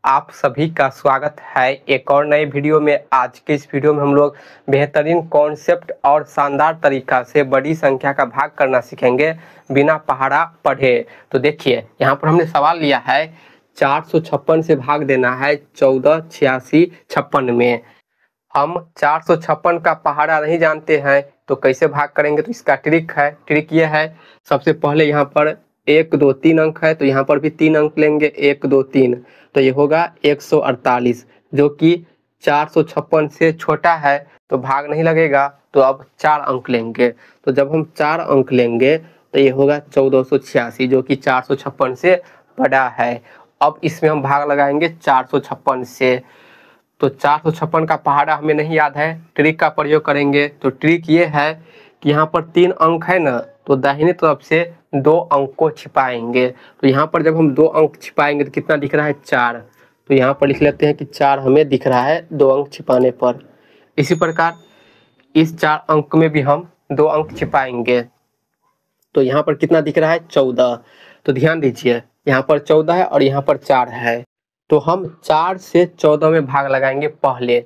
आप सभी का स्वागत है एक और नए वीडियो में। आज के इस वीडियो में हम लोग बेहतरीन कॉन्सेप्ट और शानदार तरीका से बड़ी संख्या का भाग करना सीखेंगे बिना पहाड़ा पढ़े। तो देखिए यहाँ पर हमने सवाल लिया है 456 से भाग देना है 14, 86, 56 में। हम 456 का पहाड़ा नहीं जानते हैं तो कैसे भाग करेंगे, तो इसका ट्रिक है। ट्रिक ये है, सबसे पहले यहाँ पर 1, 2, 3 अंक है तो यहाँ पर भी 3 अंक लेंगे, 1, 2, 3, तो ये होगा 148, जो कि 456 से छोटा है तो भाग नहीं लगेगा। तो अब 4 अंक लेंगे, तो जब हम 4 अंक लेंगे तो ये होगा 1486, जो कि 456 से बड़ा है। अब इसमें हम भाग लगाएंगे 456 से। तो 456 का पहाड़ा हमें नहीं याद है, ट्रिक का प्रयोग करेंगे। तो ट्रिक ये है कि यहाँ पर 3 अंक है ना, तो दाहिने तरफ से 2 अंक को छिपाएंगे। तो यहाँ पर जब हम 2 अंक छिपाएंगे तो कितना दिख रहा है, 4। तो यहाँ पर लिख लेते हैं कि 4 हमें दिख रहा है 2 अंक छिपाने पर। इसी प्रकार इस 4 अंक में भी हम 2 अंक छिपाएंगे, तो यहाँ पर कितना दिख रहा है, 14। तो ध्यान दीजिए यहाँ पर 14 है और यहाँ पर 4 है, तो हम 4 से 14 में भाग लगाएंगे। पहले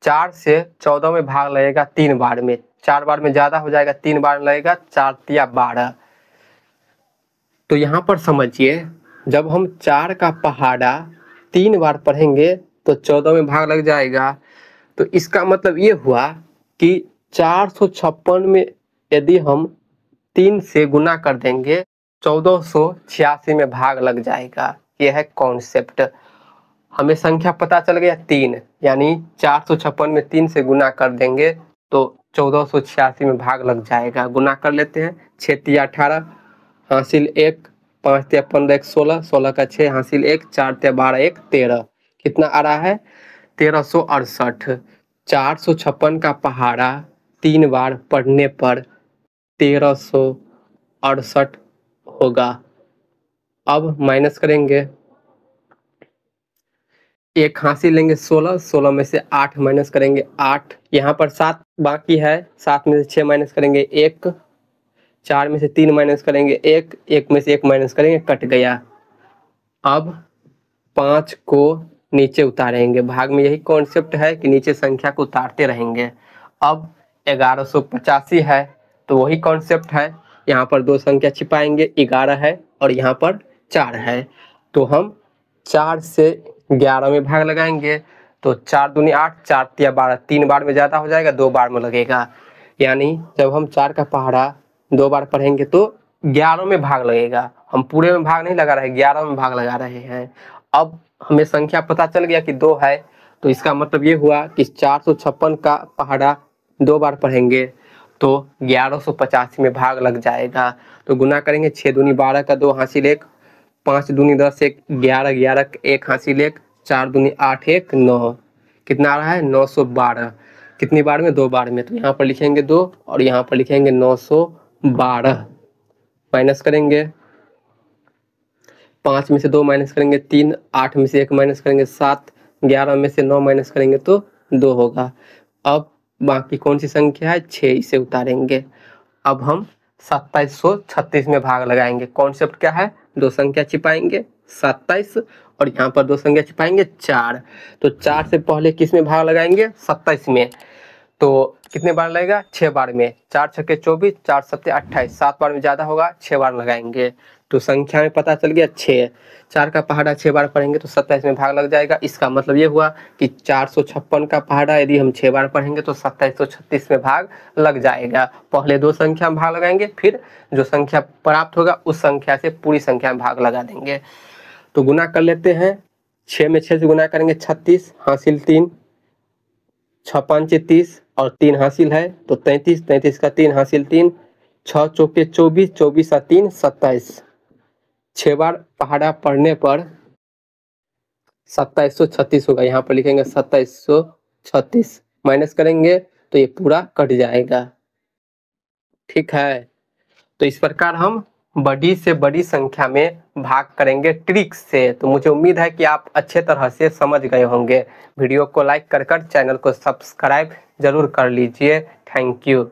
4 से 14 में भाग लगेगा 3 बार में, 4 बार में ज़्यादा हो जाएगा, 3 बार में लगेगा, 4 तिया 12। तो यहाँ पर समझिए जब हम 4 का पहाड़ा 3 बार पढ़ेंगे तो 14 में भाग लग जाएगा। तो इसका मतलब ये हुआ कि 456 में यदि हम 3 से गुना कर देंगे 1486 में भाग लग जाएगा। यह है कॉन्सेप्ट। हमें संख्या पता चल गया 3, यानी 456 में 3 से गुना कर देंगे तो 1486 में भाग लग जाएगा। गुना कर लेते हैं, 6 तिया 18, हासिल 1, 5 तिया 15, 1 16, 16 का 6 हासिल 1, 4 तिया 12, 1 13। कितना आ रहा है, 1368। 456 का पहाड़ा 3 बार पढ़ने पर 1368 होगा। अब माइनस करेंगे, 1 हासिल लेंगे 16, 16 में से 8 माइनस करेंगे 8, यहाँ पर 7 बाकी है, 7 में से 6 माइनस करेंगे 1, 4 में से 3 माइनस करेंगे 1, 1 में से 1 माइनस करेंगे, कट गया। अब 5 को नीचे उतारेंगे। भाग में यही कॉन्सेप्ट है कि नीचे संख्या को उतारते रहेंगे। अब 1185 है तो वही कॉन्सेप्ट है, यहाँ पर 2 संख्या छिपाएंगे, 11 है और यहाँ पर 4 है। तो हम 4 से 11 में भाग लगाएंगे, तो 4 दूनी 8, 4 तिया 12, 3 बार में ज़्यादा हो जाएगा, 2 बार में लगेगा। यानी जब हम 4 का पहाड़ा 2 बार पढ़ेंगे तो 11 में भाग लगेगा। हम पूरे में भाग नहीं लगा रहे, 11 में भाग लगा रहे हैं। अब हमें संख्या पता चल गया कि 2 है, तो इसका मतलब ये हुआ कि 456 का पहाड़ा 2 बार पढ़ेंगे तो 1185 में भाग लग जाएगा। तो गुना करेंगे, 6 दूनी 12 का 2 हासिल 1, 5 दूनी 10, 1 11, 11 1 हासिल 1, 4 दूनी 8, 1 9। कितना आ रहा है, 912। कितनी बार में, 2 बार में। तो यहाँ पर लिखेंगे 2 और यहाँ पर लिखेंगे 912। माइनस करेंगे, 5 में से 2 माइनस करेंगे 3, 8 में से 1 माइनस करेंगे 7, 11 में से 9 माइनस करेंगे तो 2 होगा। अब बाकी कौन सी संख्या है, 6, इसे उतारेंगे। अब हम 2736 में भाग लगाएंगे। कॉन्सेप्ट क्या है, 2 संख्या छिपाएंगे 27 और यहाँ पर 2 संख्या छिपाएंगे 4। तो 4 से पहले किस में भाग लगाएंगे, 27 में। तो कितने बार लगेगा, 6 बार में। 4 छक्के 24, 4 सत्ते 28, 7 बार में ज़्यादा होगा, 6 बार लगाएंगे। तो संख्या में पता चल गया 6। 4 का पहाड़ा 6 बार पढ़ेंगे तो 27 में भाग लग जाएगा। इसका मतलब ये हुआ कि 456 का पहाड़ा यदि हम 6 बार पढ़ेंगे तो 2736 में भाग लग जाएगा। पहले 2 संख्या में भाग लगाएंगे, फिर जो संख्या प्राप्त होगा उस संख्या से पूरी संख्या में भाग लगा देंगे। तो गुना कर लेते हैं, 6 में 6 से गुना करेंगे 36, हासिल 3, 6 5 30 और 3 हासिल है तो 33, 33 का 3 हासिल 3, 6 चौके 24, 24 का 3 27। 6 बार पहाड़ा पढ़ने पर 2736 होगा। यहाँ पर लिखेंगे 2736, माइनस करेंगे तो ये पूरा कट जाएगा। ठीक है, तो इस प्रकार हम बड़ी से बड़ी संख्या में भाग करेंगे ट्रिक से। तो मुझे उम्मीद है कि आप अच्छे तरह से समझ गए होंगे। वीडियो को लाइक कर चैनल को सब्सक्राइब जरूर कर लीजिए। Thank you.